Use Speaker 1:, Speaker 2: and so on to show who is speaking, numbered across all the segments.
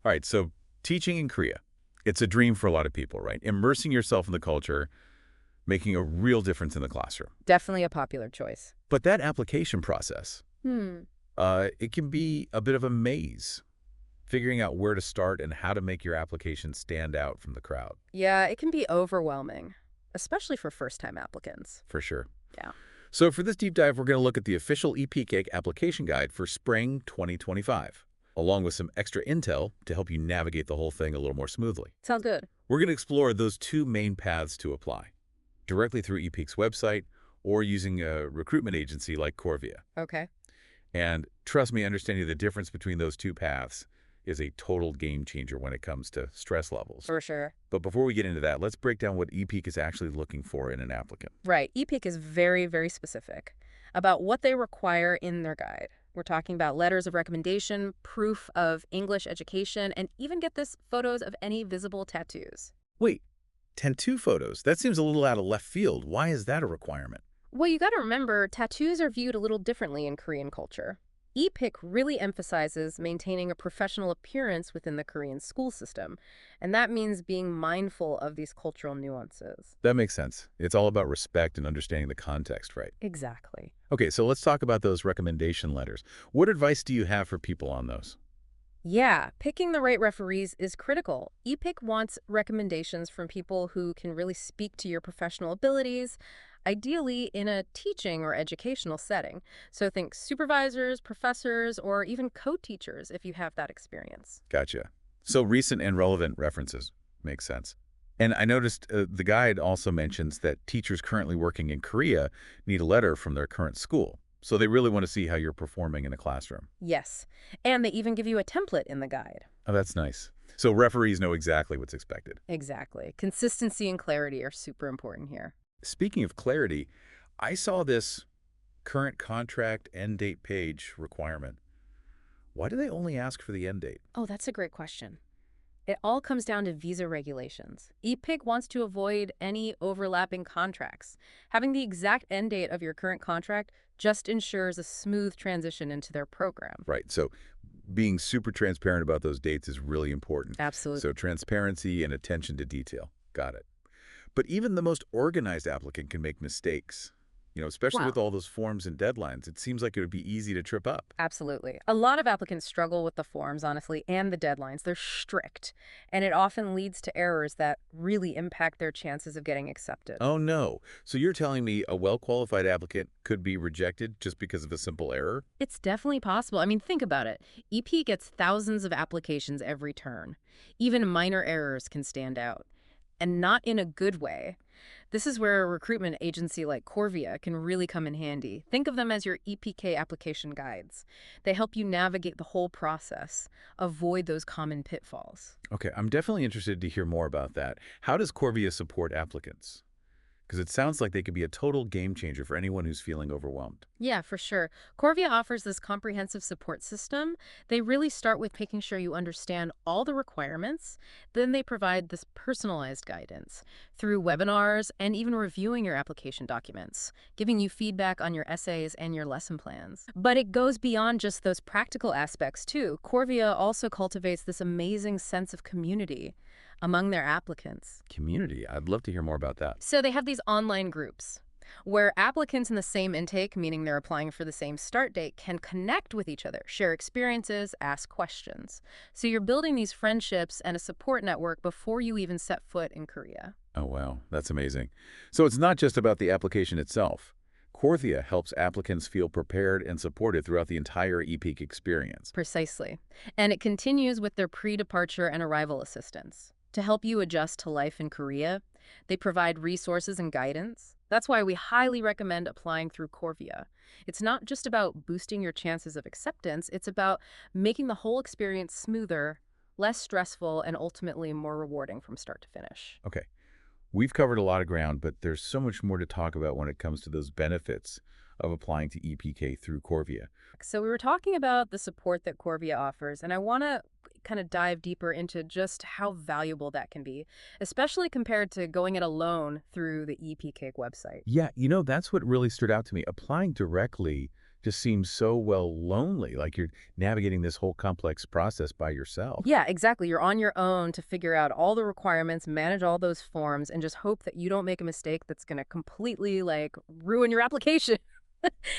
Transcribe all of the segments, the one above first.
Speaker 1: All right, so teaching in Korea, it's a dream for a lot of people, right? Immersing yourself in the culture, making a real difference in the classroom.
Speaker 2: Definitely a popular choice.
Speaker 1: But that application process,
Speaker 2: Hmm.
Speaker 1: it can be a bit of a maze, figuring out where to start and how to make your application stand out from the crowd,
Speaker 2: Yeah, it can be overwhelming, especially for first-time applicants.
Speaker 1: for sure.
Speaker 2: Yeah.
Speaker 1: So for this deep dive, we're going to look at the official EPIK application guide for spring 2025, along with some extra intel to help you navigate the whole thing a little more smoothly.
Speaker 2: Sounds good.
Speaker 1: We're going to explore those two main paths to apply, directly through EPIK's website or using a recruitment agency like Korvia.
Speaker 2: Okay.
Speaker 1: And trust me, understanding the difference between those two paths is a total game changer when it comes to stress levels.
Speaker 2: For sure.
Speaker 1: But before we get into that, let's break down what EPIK is actually looking for in an applicant.
Speaker 2: Right. EPIK is very, very specific about what they require in their guide. We're talking about letters of recommendation, proof of English education, and even get this, photos of any visible tattoos.
Speaker 1: Wait, tattoo photos? That seems a little out of left field. Why is that a requirement?
Speaker 2: Well, you got to remember, tattoos are viewed a little differently in Korean culture. EPIK really emphasizes maintaining a professional appearance within the Korean school system, and that means being mindful of these cultural nuances.
Speaker 1: That makes sense. It's all about respect and understanding the context, right?
Speaker 2: Exactly.
Speaker 1: Okay, so let's talk about those recommendation letters. What advice do you have for people on those?
Speaker 2: Yeah, picking the right referees is critical. EPIK wants recommendations from people who can really speak to your professional abilities, ideally in a teaching or educational setting. So think supervisors, professors, or even co-teachers if you have that experience.
Speaker 1: Gotcha. So recent and relevant references. Makes sense. And I noticed the guide also mentions that teachers currently working in Korea need a letter from their current school. So they really want to see how you're performing in a classroom.
Speaker 2: Yes, and they even give you a template in the guide.
Speaker 1: Oh, that's nice. So referees know exactly what's expected.
Speaker 2: Exactly. Consistency and clarity are super important here.
Speaker 1: Speaking of clarity, I saw this current contract end date page requirement. Why do they only ask for the end date?
Speaker 2: Oh, that's a great question. It all comes down to visa regulations. EPIK wants to avoid any overlapping contracts. Having the exact end date of your current contract just ensures a smooth transition into their program.
Speaker 1: Right. So being super transparent about those dates is really important.
Speaker 2: Absolutely.
Speaker 1: So transparency and attention to detail. Got it. But even the most organized applicant can make mistakes. Especially
Speaker 2: Wow.
Speaker 1: with all those forms and deadlines, it seems like it would be easy to trip up.
Speaker 2: Absolutely. A lot of applicants struggle with the forms, honestly, and the deadlines. They're strict, and it often leads to errors that really impact their chances of getting accepted.
Speaker 1: Oh, no. So you're telling me a well-qualified applicant could be rejected just because of a simple error?
Speaker 2: It's definitely possible. I mean, think about it. EP gets thousands of applications every turn. Even minor errors can stand out, and not in a good way. This is where a recruitment agency like Korvia can really come in handy. Think of them as your EPK application guides. They help you navigate the whole process, avoid those common pitfalls.
Speaker 1: Okay, I'm definitely interested to hear more about that. How does Corvia support applicants? Because it sounds like they could be a total game changer for anyone who's feeling overwhelmed.
Speaker 2: Yeah, for sure. Korvia offers this comprehensive support system. They really start with making sure you understand all the requirements. Then they provide this personalized guidance through webinars and even reviewing your application documents, giving you feedback on your essays and your lesson plans. But it goes beyond just those practical aspects, too. Korvia also cultivates this amazing sense of community among their applicants.
Speaker 1: Community, I'd love to hear more about that.
Speaker 2: So they have these online groups where applicants in the same intake, meaning they're applying for the same start date, can connect with each other, share experiences, ask questions. So you're building these friendships and a support network before you even set foot in Korea.
Speaker 1: Oh, wow, that's amazing. So it's not just about the application itself. Korvia helps applicants feel prepared and supported throughout the entire EPIK experience.
Speaker 2: Precisely. And it continues with their pre-departure and arrival assistance. To help you adjust to life in Korea, they provide resources and guidance. That's why we highly recommend applying through Korvia. It's not just about boosting your chances of acceptance, it's about making the whole experience smoother, less stressful, and ultimately more rewarding from start to finish.
Speaker 1: Okay, we've covered a lot of ground, but there's so much more to talk about when it comes to those benefits of applying to EPK through Korvia.
Speaker 2: So we were talking about the support that Korvia offers, and I want to kind of dive deeper into just how valuable that can be, especially compared to going it alone through the EPIK website.
Speaker 1: Yeah, that's what really stood out to me. Applying directly just seems so, well, lonely, like you're navigating this whole complex process by yourself.
Speaker 2: Yeah, exactly. You're on your own to figure out all the requirements, manage all those forms, and just hope that you don't make a mistake that's going to completely like ruin your application.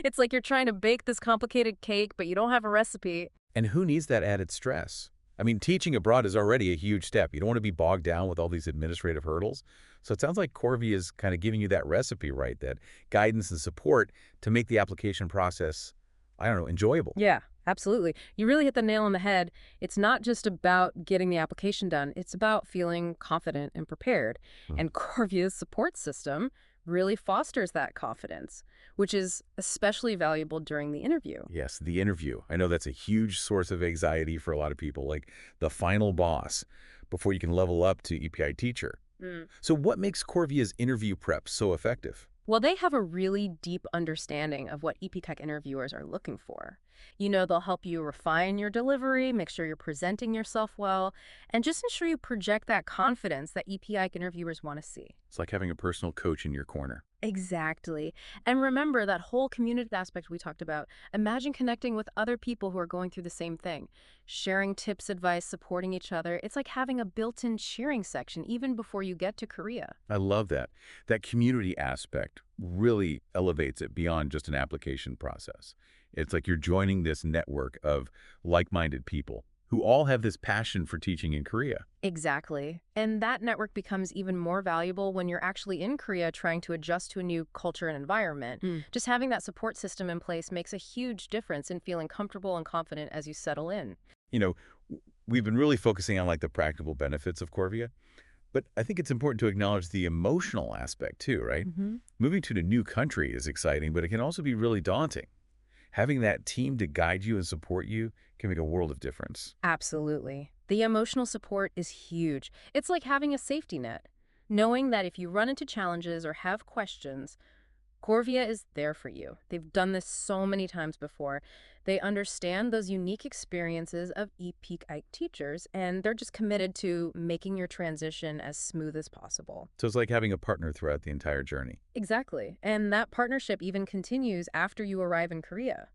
Speaker 2: It's like you're trying to bake this complicated cake, but you don't have a recipe.
Speaker 1: And who needs that added stress? I mean, teaching abroad is already a huge step. You don't want to be bogged down with all these administrative hurdles. So it sounds like Corvia is kind of giving you that recipe, right? That guidance and support to make the application process, I don't know, enjoyable.
Speaker 2: Yeah, absolutely. You really hit the nail on the head. It's not just about getting the application done, it's about feeling confident and prepared.
Speaker 1: Hmm.
Speaker 2: And Corvia's support system really fosters that confidence, which is especially valuable during the interview.
Speaker 1: Yes, the interview. I know that's a huge source of anxiety for a lot of people, like the final boss before you can level up to EPI teacher.
Speaker 2: Mm.
Speaker 1: So what makes Corvia's interview prep so effective?
Speaker 2: Well, they have a really deep understanding of what EPIK interviewers are looking for. You know, they'll help you refine your delivery, make sure you're presenting yourself well, and just ensure you project that confidence that EPIK interviewers want to see.
Speaker 1: It's like having a personal coach in your corner.
Speaker 2: Exactly. And remember that whole community aspect we talked about. Imagine connecting with other people who are going through the same thing, sharing tips, advice, supporting each other. It's like having a built-in cheering section even before you get to Korea.
Speaker 1: I love that. That community aspect really elevates it beyond just an application process. It's like you're joining this network of like-minded people who all have this passion for teaching in Korea.
Speaker 2: Exactly. And that network becomes even more valuable when you're actually in Korea trying to adjust to a new culture and environment. Just having that support system in place makes a huge difference in feeling comfortable and confident as you settle in.
Speaker 1: You know, we've been really focusing on like the practical benefits of Corvia, but I think it's important to acknowledge the emotional aspect too, right?
Speaker 2: Hmm.
Speaker 1: Moving to a new country is exciting, but it can also be really daunting. Having that team to guide you and support you can make a world of difference.
Speaker 2: Absolutely. The emotional support is huge. It's like having a safety net. Knowing that if you run into challenges or have questions, Korvia is there for you. They've done this so many times before. They understand those unique experiences of EPIK teachers, and they're just committed to making your transition as smooth as possible.
Speaker 1: So it's like having a partner throughout the entire journey.
Speaker 2: Exactly. And that partnership even continues after you arrive in Korea.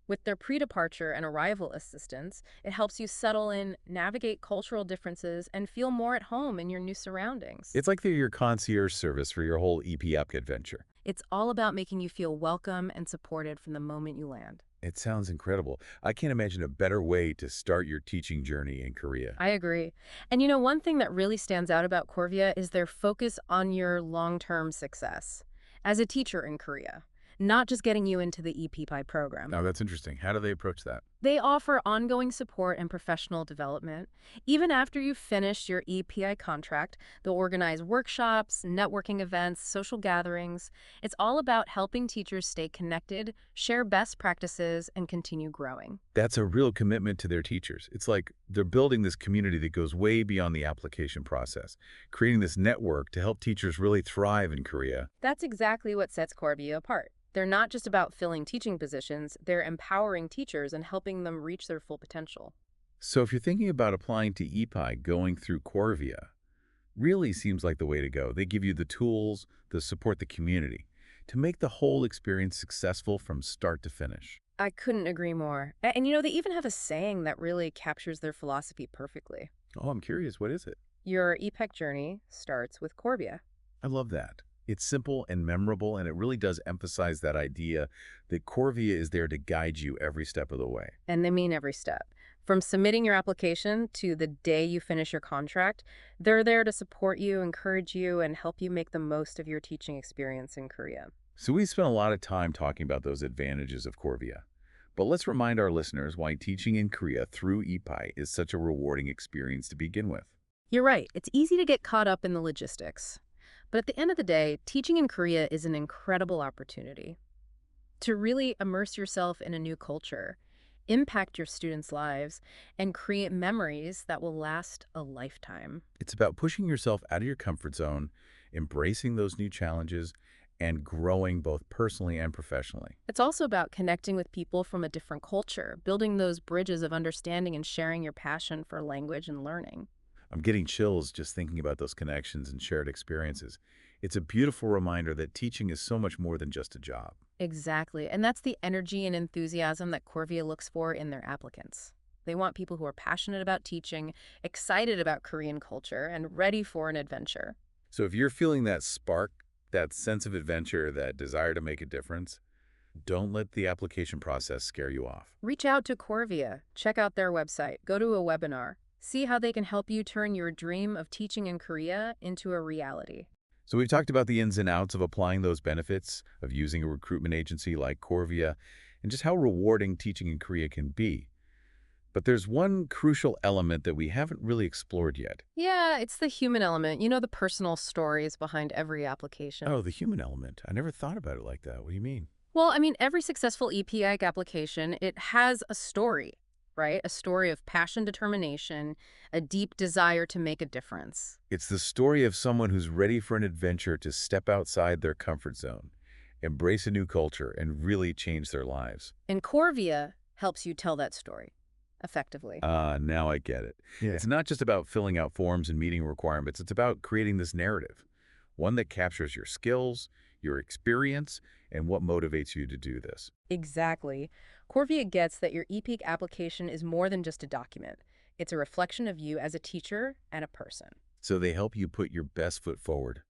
Speaker 2: With their pre-departure and arrival assistance, it helps you settle in, navigate cultural differences, and feel more at home in your new surroundings.
Speaker 1: It's like they're your concierge service for your whole EPIK adventure.
Speaker 2: It's all about making you feel welcome and supported from the moment you land.
Speaker 1: It sounds incredible. I can't imagine a better way to start your teaching journey in Korea.
Speaker 2: I agree. And you know, one thing that really stands out about Korvia is their focus on your long-term success as a teacher in Korea, not just getting you into the EPI program.
Speaker 1: Now, that's interesting. How do they approach that?
Speaker 2: They offer ongoing support and professional development. Even after you've finished your EPI contract, they'll organize workshops, networking events, social gatherings. It's all about helping teachers stay connected, share best practices, and continue growing.
Speaker 1: That's a real commitment to their teachers. It's like they're building this community that goes way beyond the application process, creating this network to help teachers really thrive in Korea.
Speaker 2: That's exactly what sets Korvia apart. They're not just about filling teaching positions, they're empowering teachers and helping them reach their full potential.
Speaker 1: So if you're thinking about applying to EPI, going through Korvia really seems like the way to go. They give you the tools, the support the community to make the whole experience successful from start to finish.
Speaker 2: I couldn't agree more. And you know, they even have a saying that really captures their philosophy perfectly.
Speaker 1: Oh, I'm curious. What is it?
Speaker 2: Your EPIK journey starts with Korvia.
Speaker 1: I love that. It's simple and memorable, and it really does emphasize that idea that Korvia is there to guide you every step of the way.
Speaker 2: And they mean every step. From submitting your application to the day you finish your contract, they're there to support you, encourage you, and help you make the most of your teaching experience in Korea.
Speaker 1: So we spent a lot of time talking about those advantages of Korvia. But let's remind our listeners why teaching in Korea through EPI is such a rewarding experience to begin with.
Speaker 2: You're right. It's easy to get caught up in the logistics. But at the end of the day, teaching in Korea is an incredible opportunity to really immerse yourself in a new culture, impact your students' lives, and create memories that will last a lifetime.
Speaker 1: It's about pushing yourself out of your comfort zone, embracing those new challenges, and growing both personally and professionally.
Speaker 2: It's also about connecting with people from a different culture, building those bridges of understanding and sharing your passion for language and learning.
Speaker 1: I'm getting chills just thinking about those connections and shared experiences. It's a beautiful reminder that teaching is so much more than just a job.
Speaker 2: Exactly. And that's the energy and enthusiasm that Korvia looks for in their applicants. They want people who are passionate about teaching, excited about Korean culture, and ready for an adventure.
Speaker 1: So if you're feeling that spark, that sense of adventure, that desire to make a difference, don't let the application process scare you off.
Speaker 2: Reach out to Korvia, check out their website, go to a webinar, see how they can help you turn your dream of teaching in Korea into a reality.
Speaker 1: So we've talked about the ins and outs of applying those benefits, of using a recruitment agency like Korvia, and just how rewarding teaching in Korea can be. But there's one crucial element that we haven't really explored yet.
Speaker 2: Yeah, it's the human element, the personal stories behind every application.
Speaker 1: Oh, the human element. I never thought about it like that. What do you mean?
Speaker 2: Well, every successful EPIK application, it has a story, right? A story of passion, determination, a deep desire to make a difference.
Speaker 1: It's the story of someone who's ready for an adventure to step outside their comfort zone, embrace a new culture, and really change their lives.
Speaker 2: And Korvia helps you tell that story effectively.
Speaker 1: Ah, now I get it.
Speaker 3: Yeah.
Speaker 1: It's not just about filling out forms and meeting requirements. It's about creating this narrative, one that captures your skills, your experience, and what motivates you to do this.
Speaker 2: Exactly. Korvia gets that your EPIK application is more than just a document. It's a reflection of you as a teacher and a person.
Speaker 1: So they help you put your best foot forward,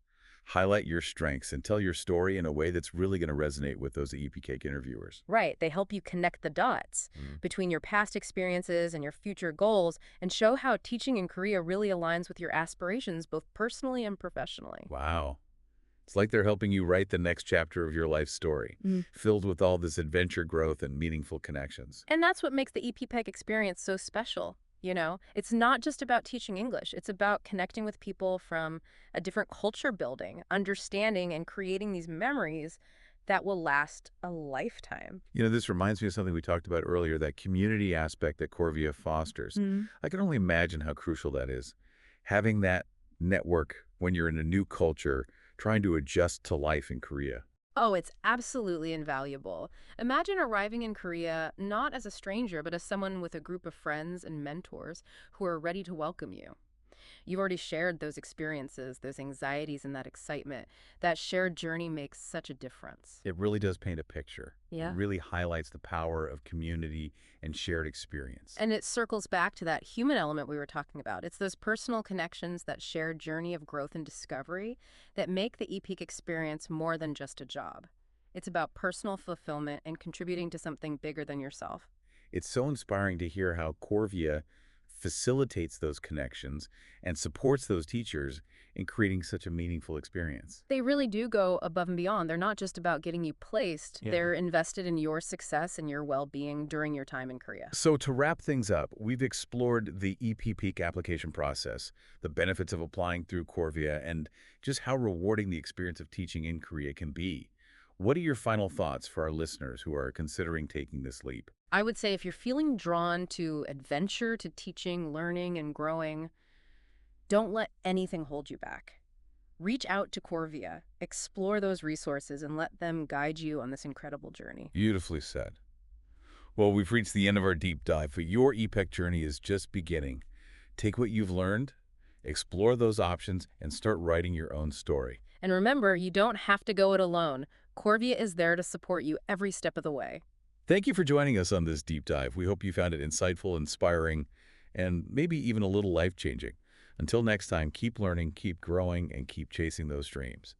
Speaker 1: highlight your strengths, and tell your story in a way that's really going to resonate with those EPK interviewers.
Speaker 2: Right. They help you connect the dots between your past experiences and your future goals and show how teaching in Korea really aligns with your aspirations, both personally and professionally.
Speaker 1: Wow. It's like they're helping you write the next chapter of your life story, filled with all this adventure, growth, and meaningful connections.
Speaker 2: And that's what makes the EPIK experience so special. It's not just about teaching English. It's about connecting with people from a different culture, building, understanding, and creating these memories that will last a lifetime.
Speaker 1: This reminds me of something we talked about earlier, that community aspect that Korvia fosters. I can only imagine how crucial that is. Having that network when you're in a new culture, trying to adjust to life in Korea.
Speaker 2: Oh, it's absolutely invaluable. Imagine arriving in Korea not as a stranger, but as someone with a group of friends and mentors who are ready to welcome you. You've already shared those experiences, those anxieties, and that excitement. That shared journey makes such a difference.
Speaker 1: It really does paint a picture.
Speaker 2: Yeah.
Speaker 1: It really highlights the power of community and shared experience.
Speaker 2: And it circles back to that human element we were talking about. It's those personal connections, that shared journey of growth and discovery that make the EPIK experience more than just a job. It's about personal fulfillment and contributing to something bigger than yourself.
Speaker 1: It's so inspiring to hear how Korvia facilitates those connections and supports those teachers in creating such a meaningful experience.
Speaker 2: They really do go above and beyond. They're not just about getting you placed.
Speaker 3: Yeah.
Speaker 2: They're invested in your success and your well-being during your time in Korea.
Speaker 1: So to wrap things up, we've explored the EPPEAK application process, the benefits of applying through Korvia, and just how rewarding the experience of teaching in Korea can be. What are your final thoughts for our listeners who are considering taking this leap?
Speaker 2: I would say if you're feeling drawn to adventure, to teaching, learning, and growing, don't let anything hold you back. Reach out to Korvia, explore those resources, and let them guide you on this incredible journey.
Speaker 1: Beautifully said. Well, we've reached the end of our deep dive, but your EPIK journey is just beginning. Take what you've learned, explore those options, and start writing your own story.
Speaker 2: And remember, you don't have to go it alone. Korvia is there to support you every step of the way.
Speaker 1: Thank you for joining us on this deep dive. We hope you found it insightful, inspiring, and maybe even a little life-changing. Until next time, keep learning, keep growing, and keep chasing those dreams.